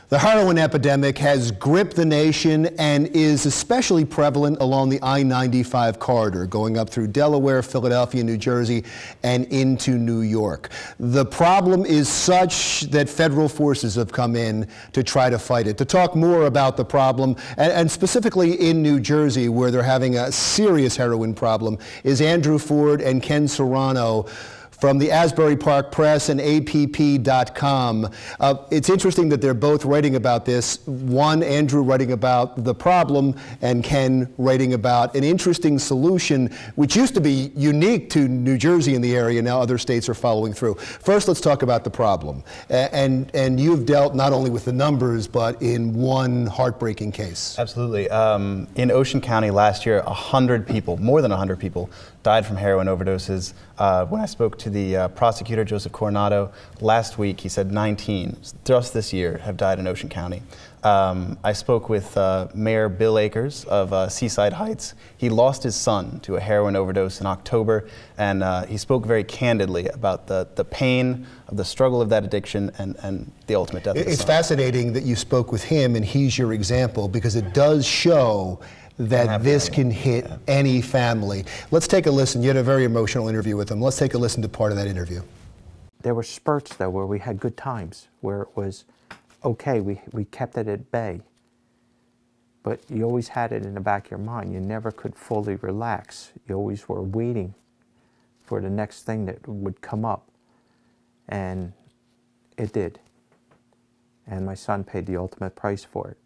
The heroin epidemic has gripped the nation and is especially prevalent along the I-95 corridor, going up through Delaware, Philadelphia, New Jersey, and into New York. The problem is such that federal forces have come in to try to fight it. To talk more about the problem, and specifically in New Jersey, where they're having a serious heroin problem, is Andrew Ford and Ken Serrano from the Asbury Park Press and APP.com. It's interesting that they're both writing about this. One, Andrew writing about the problem, and Ken writing about an interesting solution, which used to be unique to New Jersey and the area. Now other states are following through. First, let's talk about the problem. And you've dealt not only with the numbers, but in one heartbreaking case. Absolutely. In Ocean County last year, 100 people, more than 100 people, died from heroin overdoses. When I spoke to the prosecutor, Joseph Coronado, last week, he said 19 just this year have died in Ocean County. I spoke with Mayor Bill Akers of Seaside Heights. He lost his son to a heroin overdose in October, and he spoke very candidly about the pain of the struggle of that addiction and the ultimate death of his son. It's fascinating that you spoke with him, and he's your example, because it does show that this can hit any family. Let's take a listen. You had a very emotional interview with him. Let's take a listen to part of that interview. There were spurts, though, where we had good times, where it was okay, we kept it at bay. But you always had it in the back of your mind. You never could fully relax. You always were waiting for the next thing that would come up. And it did. And my son paid the ultimate price for it.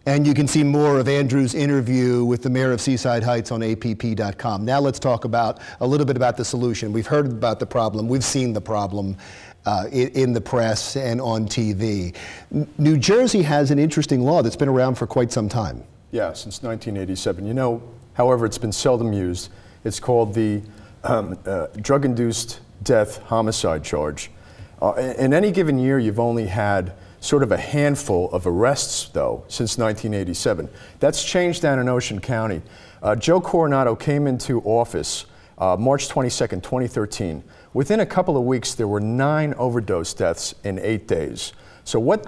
And you can see more of Andrew's interview with the mayor of Seaside Heights on APP.com. Now let's talk about a little bit about the solution. We've heard about the problem. We've seen the problem in the press and on TV. New Jersey has an interesting law that's been around for quite some time. Yeah, since 1987. You know, however, it's been seldom used. It's called the drug-induced death homicide charge. In any given year, you've only had sort of a handful of arrests, though, since 1987. That's changed down in Ocean County. Joe Coronado came into office March 22nd, 2013. Within a couple of weeks, there were 9 overdose deaths in 8 days. So one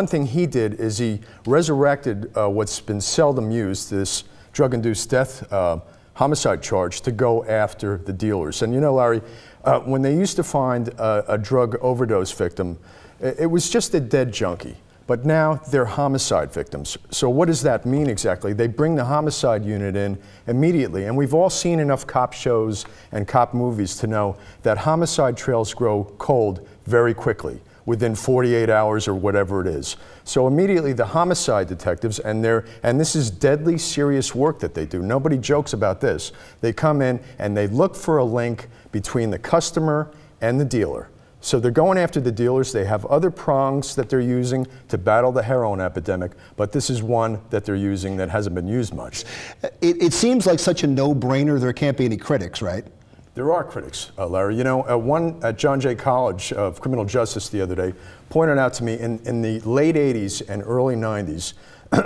thing he did is he resurrected what's been seldom used, this drug-induced death homicide charge, to go after the dealers. And you know, Larry, when they used to find a drug overdose victim, it was just a dead junkie, but now they're homicide victims. So what does that mean exactly? They bring the homicide unit in immediately, and we've all seen enough cop shows and cop movies to know that homicide trails grow cold very quickly, within 48 hours or whatever it is. So immediately the homicide detectives, and this is deadly serious work that they do. Nobody jokes about this. They come in and they look for a link between the customer and the dealer. So they're going after the dealers. They have other prongs that they're using to battle the heroin epidemic, but this is one that they're using that hasn't been used much. It seems like such a no-brainer. There can't be any critics, right? There are critics, Larry. You know, one at John Jay College of Criminal Justice the other day pointed out to me in the late 80s and early 90s,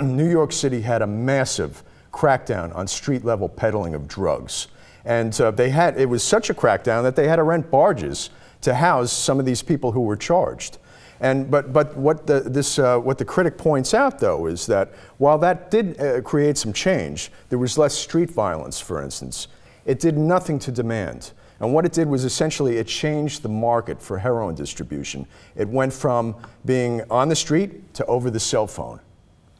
New York City had a massive crackdown on street-level peddling of drugs. And it was such a crackdown that they had to rent barges to house some of these people who were charged. But what the critic points out, though, is that while that did create some change, there was less street violence, for instance. It did nothing to demand. And what it did was essentially it changed the market for heroin distribution. It went from being on the street to over the cell phone.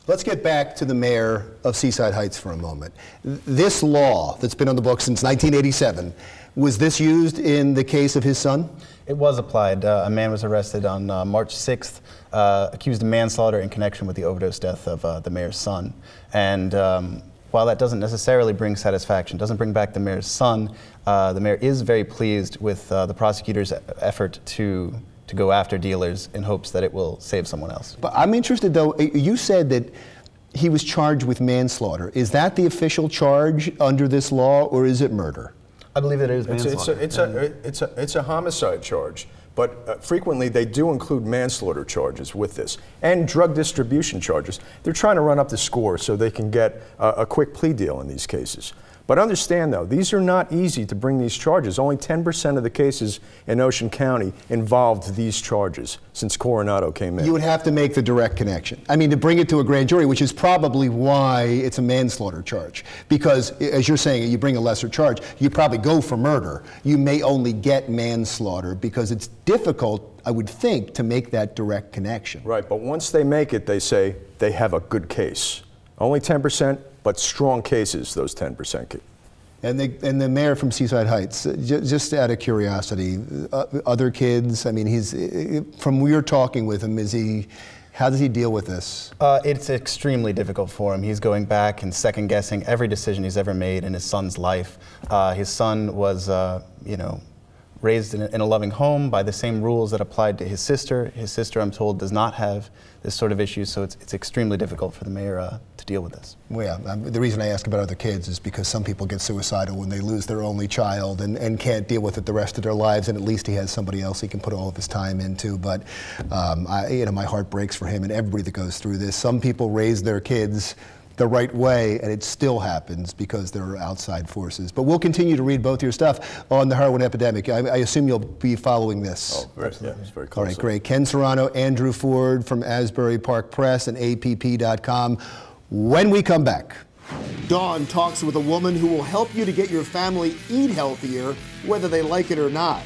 Let's get back to the mayor of Seaside Heights for a moment. This law that's been on the books since 1987, was this used in the case of his son? It was applied. A man was arrested on March 6th, accused of manslaughter in connection with the overdose death of the mayor's son. And while that doesn't necessarily bring satisfaction, doesn't bring back the mayor's son, the mayor is very pleased with the prosecutor's effort to go after dealers in hopes that it will save someone else. But I'm interested, though, you said that he was charged with manslaughter. Is that the official charge under this law, or is it murder? I believe that it is manslaughter. It's a homicide charge, but frequently they do include manslaughter charges with this, and drug distribution charges. They're trying to run up the score so they can get a quick plea deal in these cases. But understand, though, these are not easy to bring these charges. Only 10% of the cases in Ocean County involved these charges since Coronado came in. You would have to make the direct connection. I mean, to bring it to a grand jury, which is probably why it's a manslaughter charge. Because, as you're saying, you bring a lesser charge, you probably go for murder. You may only get manslaughter because it's difficult, I would think, to make that direct connection. Right, but once they make it, they say they have a good case. Only 10%, but strong cases, those 10%. And the mayor from Seaside Heights, just out of curiosity, other kids, I mean, from we were talking with him, how does he deal with this? It's extremely difficult for him. He's going back and second guessing every decision he's ever made in his son's life. His son was, raised in a loving home by the same rules that applied to his sister. His sister, I'm told, does not have this sort of issue, so it's extremely difficult for the mayor to deal with this. Well, yeah, the reason I ask about other kids is because some people get suicidal when they lose their only child and can't deal with it the rest of their lives, and at least he has somebody else he can put all of his time into. But my heart breaks for him and everybody that goes through this. Some people raise their kids the right way, and it still happens because there are outside forces. But we'll continue to read both your stuff on the heroin epidemic. I assume you'll be following this. Oh, very, yeah, it's very close. All right, great. Ken Serrano, Andrew Ford from Asbury Park Press and APP.com. When we come back, Dawn talks with a woman who will help you to get your family eat healthier, whether they like it or not.